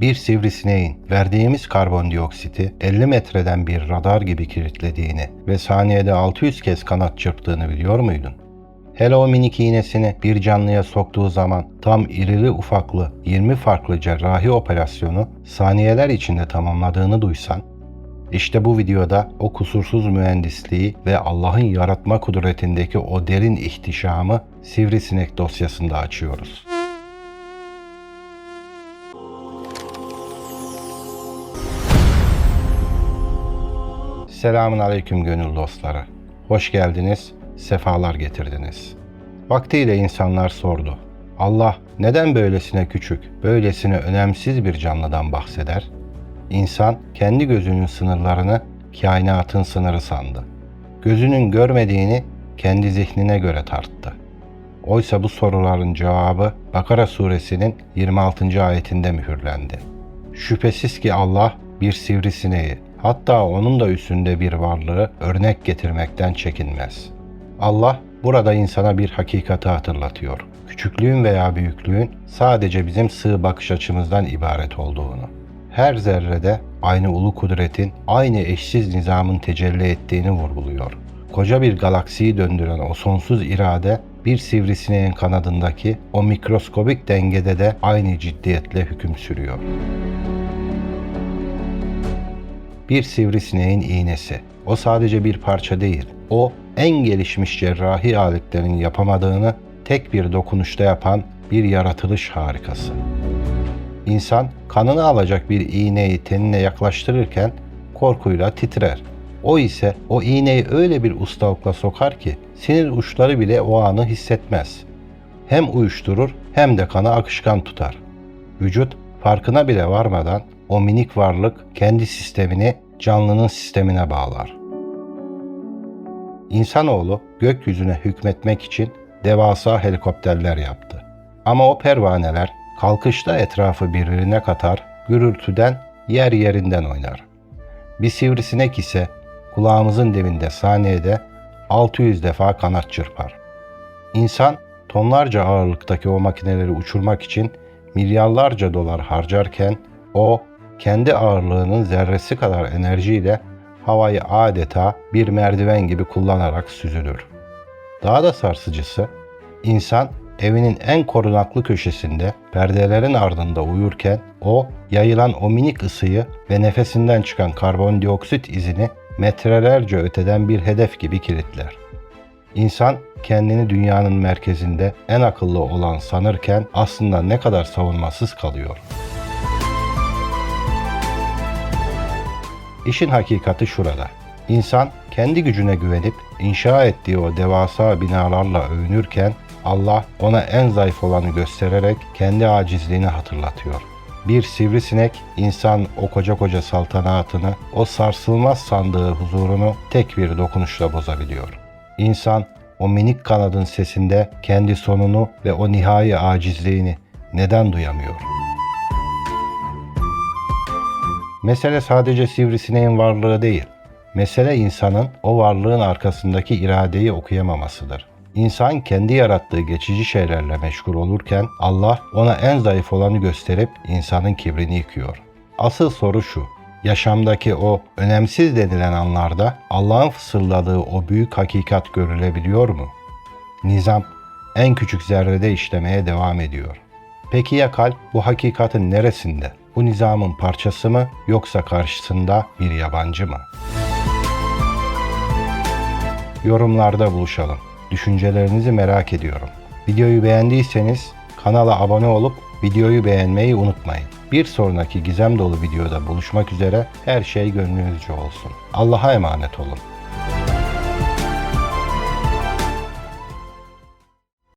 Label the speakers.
Speaker 1: bir sivrisineğin verdiğimiz karbondioksiti 50 metreden bir radar gibi kilitlediğini ve saniyede 600 kez kanat çırptığını biliyor muydun? Hele o minik iğnesini bir canlıya soktuğu zaman tam irili ufaklı 20 farklı cerrahi operasyonu saniyeler içinde tamamladığını duysan, işte bu videoda o kusursuz mühendisliği ve Allah'ın yaratma kudretindeki o derin ihtişamı sivrisinek dosyasında açıyoruz. Selamun aleyküm gönül dostları. Hoş geldiniz, sefalar getirdiniz. Vaktiyle insanlar sordu. Allah neden böylesine küçük, böylesine önemsiz bir canlıdan bahseder? İnsan kendi gözünün sınırlarını kainatın sınırı sandı. Gözünün görmediğini kendi zihnine göre tarttı. Oysa bu soruların cevabı Bakara suresinin 26. ayetinde mühürlendi. Şüphesiz ki Allah bir sivrisineği, hatta onun da üstünde bir varlığı örnek getirmekten çekinmez. Allah burada insana bir hakikati hatırlatıyor. Küçüklüğün veya büyüklüğün sadece bizim sığ bakış açımızdan ibaret olduğunu. Her zerrede aynı ulu kudretin, aynı eşsiz nizamın tecelli ettiğini vurguluyor. Koca bir galaksiyi döndüren o sonsuz irade, bir sivrisineğin kanadındaki o mikroskobik dengede de aynı ciddiyetle hüküm sürüyor. Bir sivrisineğin iğnesi. O sadece bir parça değil. O en gelişmiş cerrahi aletlerin yapamadığını tek bir dokunuşta yapan bir yaratılış harikası. İnsan kanını alacak bir iğneyi tenine yaklaştırırken korkuyla titrer. O ise o iğneyi öyle bir ustalıkla sokar ki sinir uçları bile o anı hissetmez. Hem uyuşturur hem de kanı akışkan tutar. Vücut farkına bile varmadan o minik varlık kendi sistemini canlının sistemine bağlar. İnsanoğlu gökyüzüne hükmetmek için devasa helikopterler yaptı. Ama o pervaneler kalkışta etrafı birbirine katar, gürültüden yer yerinden oynar. Bir sivrisinek ise kulağımızın dibinde saniyede 600 defa kanat çırpar. İnsan tonlarca ağırlıktaki o makineleri uçurmak için milyarlarca dolar harcarken o kendi ağırlığının zerresi kadar enerjiyle havayı adeta bir merdiven gibi kullanarak süzülür. Daha da sarsıcısı, insan evinin en korunaklı köşesinde perdelerin ardında uyurken o yayılan o minik ısıyı ve nefesinden çıkan karbondioksit izini metrelerce öteden bir hedef gibi kilitler. İnsan kendini dünyanın merkezinde en akıllı olan sanırken aslında ne kadar savunmasız kalıyor. İşin hakikati şurada. İnsan kendi gücüne güvenip inşa ettiği o devasa binalarla övünürken Allah ona en zayıf olanı göstererek kendi acizliğini hatırlatıyor. Bir sivrisinek insan o koca koca saltanatını, o sarsılmaz sandığı huzurunu tek bir dokunuşla bozabiliyor. İnsan o minik kanadın sesinde kendi sonunu ve o nihai acizliğini neden duyamıyor? Mesele sadece sivrisineğin varlığı değil. Mesele insanın o varlığın arkasındaki iradeyi okuyamamasıdır. İnsan kendi yarattığı geçici şeylerle meşgul olurken Allah ona en zayıf olanı gösterip insanın kibrini yıkıyor. Asıl soru şu: yaşamdaki o önemsiz denilen anlarda Allah'ın fısıldadığı o büyük hakikat görülebiliyor mu? Nizam en küçük zerrede işlemeye devam ediyor. Peki ya kalp bu hakikatin neresinde? Bu nizamın parçası mı yoksa karşısında bir yabancı mı? Yorumlarda buluşalım. Düşüncelerinizi merak ediyorum. Videoyu beğendiyseniz kanala abone olup videoyu beğenmeyi unutmayın. Bir sonraki gizem dolu videoda buluşmak üzere, her şey gönlünüzce olsun. Allah'a emanet olun.